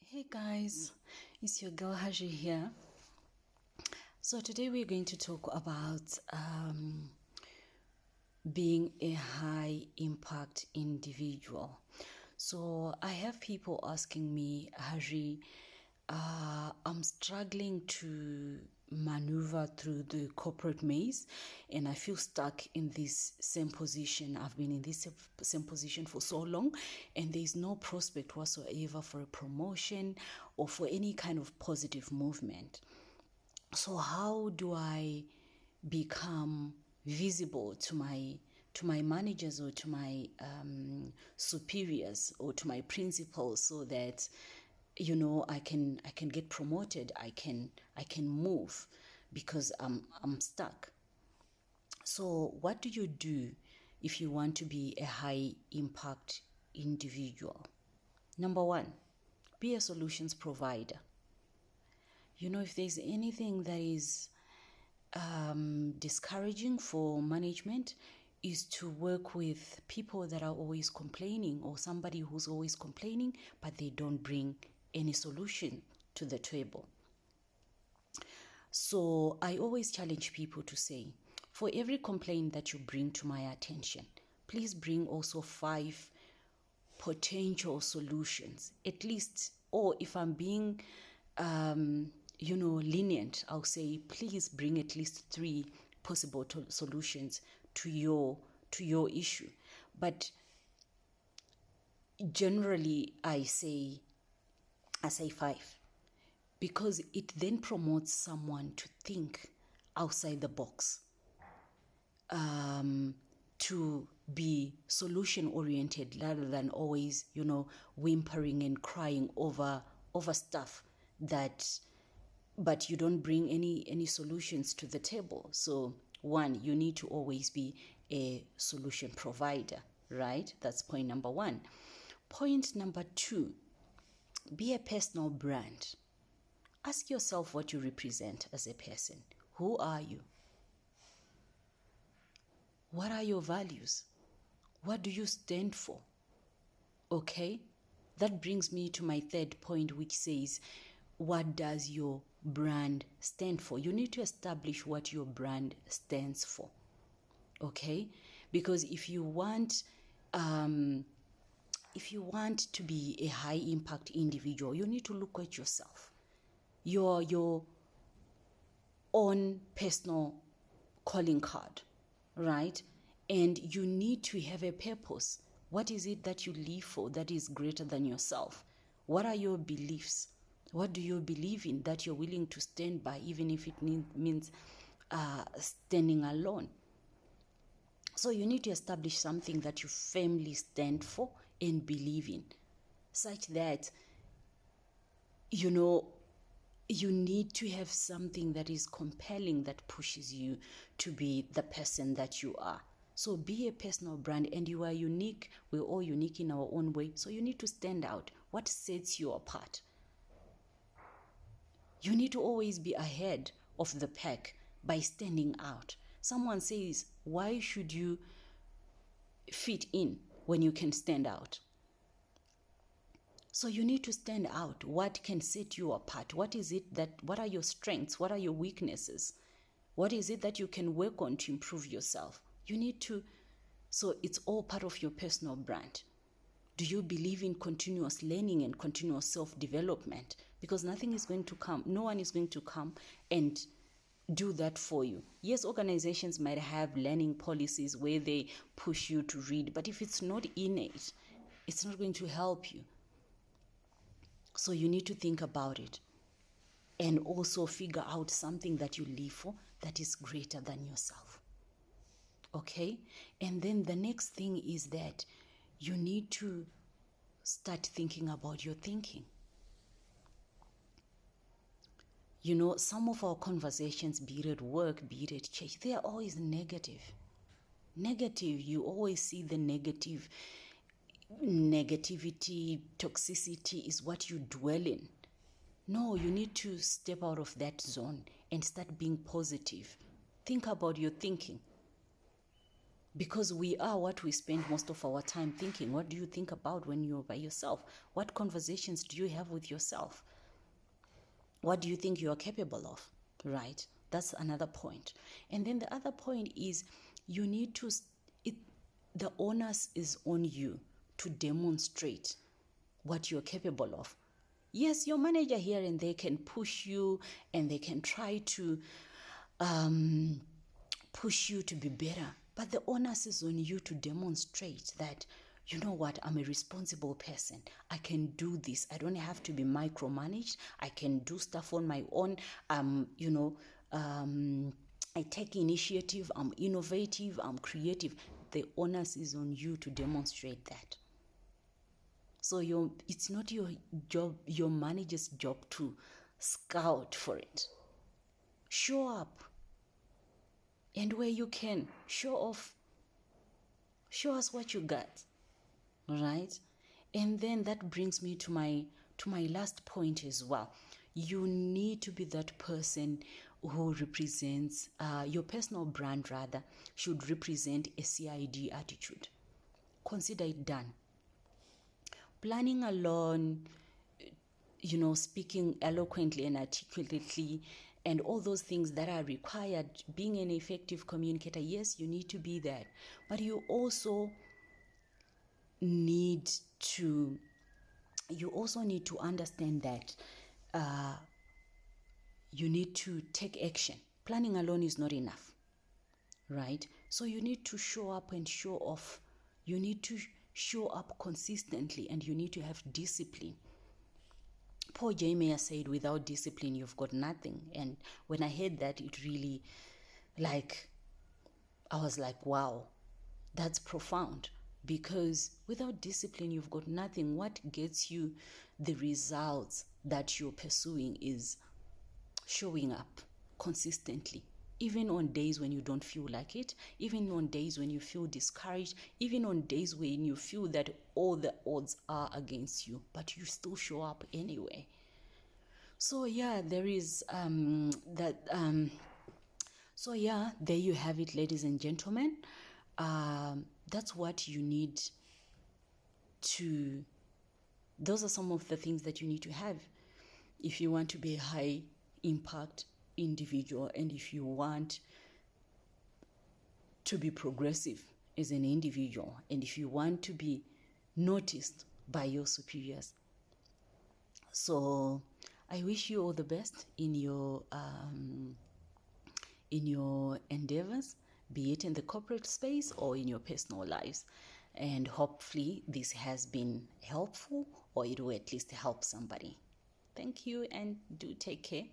Hey guys, it's your girl Haji here. So today we're going to talk about being a high impact individual. So I have people asking me, Haji, I'm struggling to maneuver through the corporate maze and I feel stuck in this same position. I've been in this same position for so long and there's no prospect whatsoever for a promotion or for any kind of positive movement. So how do I become visible to my managers or to my superiors or to my principals so that I can get promoted, I can move because I'm stuck. So what do you do if you want to be a high impact individual? Number one, be a solutions provider. If there's anything that is discouraging for management, is to work with people that are always complaining or somebody who's always complaining, but they don't bring any solution to the table. So I always challenge people to say, for every complaint that you bring to my attention, please bring also 5 potential solutions, at least. Or if I'm being lenient, I'll say please bring at least 3 possible solutions to your issue. But generally I say 5, because it then promotes someone to think outside the box, to be solution oriented rather than always whimpering and crying over stuff but you don't bring any solutions to the table. So one, you need to always be a solution provider, right? That's point number 1. Point number 2, be a personal brand. Ask yourself what you represent as a person. Who are you? What are your values? What do you stand for? Okay? That brings me to my 3rd point, which says, what does your brand stand for? You need to establish what your brand stands for. Okay? Because if you want to be a high impact individual, you need to look at yourself. Your own personal calling card, right? And you need to have a purpose. What is it that you live for that is greater than yourself? What are your beliefs? What do you believe in that you're willing to stand by, even if it means standing alone? So you need to establish something that you firmly stand for and believe in, such that, you need to have something that is compelling, that pushes you to be the person that you are. So be a personal brand, and you are unique. We're all unique in our own way. So you need to stand out. What sets you apart? You need to always be ahead of the pack by standing out. Someone says, why should you fit in when you can stand out? So you need to stand out. What can set you apart? What are your strengths? What are your weaknesses? What is it that you can work on to improve yourself? So it's all part of your personal brand. Do you believe in continuous learning and continuous self-development? Because no one is going to come and do that for you. Yes, organizations might have learning policies where they push you to read, but if it's not innate, it's not going to help you. So you need to think about it and also figure out something that you live for that is greater than yourself. Okay? And then the next thing is that you need to start thinking about your thinking. Some of our conversations, be it at work, be it at church, they are always negative. You always see the negativity, toxicity is what you dwell in. No, you need to step out of that zone and start being positive. Think about your thinking. because we are what we spend most of our time thinking. What do you think about when you're by yourself? What conversations do you have with yourself? What do you think you are capable of, right? That's another point. And then the other point is you need to, the onus is on you to demonstrate what you're capable of. Yes, your manager here and there can push you and they can try to push you to be better, but the onus is on you to demonstrate that, you know what, I'm a responsible person. I can do this. I don't have to be micromanaged. I can do stuff on my own. I take initiative. I'm innovative. I'm creative. The onus is on you to demonstrate that. So it's not your job, your manager's job to scout for it. Show up. And where you can, show off. Show us what you got. All right? And then that brings me to my last point as well. You need to be that person who represents, your personal brand rather, should represent a CID attitude. Consider it done. Planning alone, speaking eloquently and articulately, and all those things that are required, being an effective communicator, yes, you need to be that. But you also need to understand that you need to take action. Planning alone is not enough, right? So you need to show up and show off. You need to show up consistently, and you need to have discipline. Paul J. Mayer said, without discipline, you've got nothing. And when I heard that, it really, I was like, wow, that's profound. Because without discipline, you've got nothing. What gets you the results that you're pursuing is showing up consistently, even on days when you don't feel like it, even on days when you feel discouraged, even on days when you feel that all the odds are against you, but you still show up anyway. So yeah, there is so yeah, there you have it, ladies and gentlemen. That's what you need to, those are some of the things that you need to have if you want to be a high impact individual, and if you want to be progressive as an individual, and if you want to be noticed by your superiors. So I wish you all the best in your endeavors, be it in the corporate space or in your personal lives. And hopefully this has been helpful, or it will at least help somebody. Thank you, and do take care.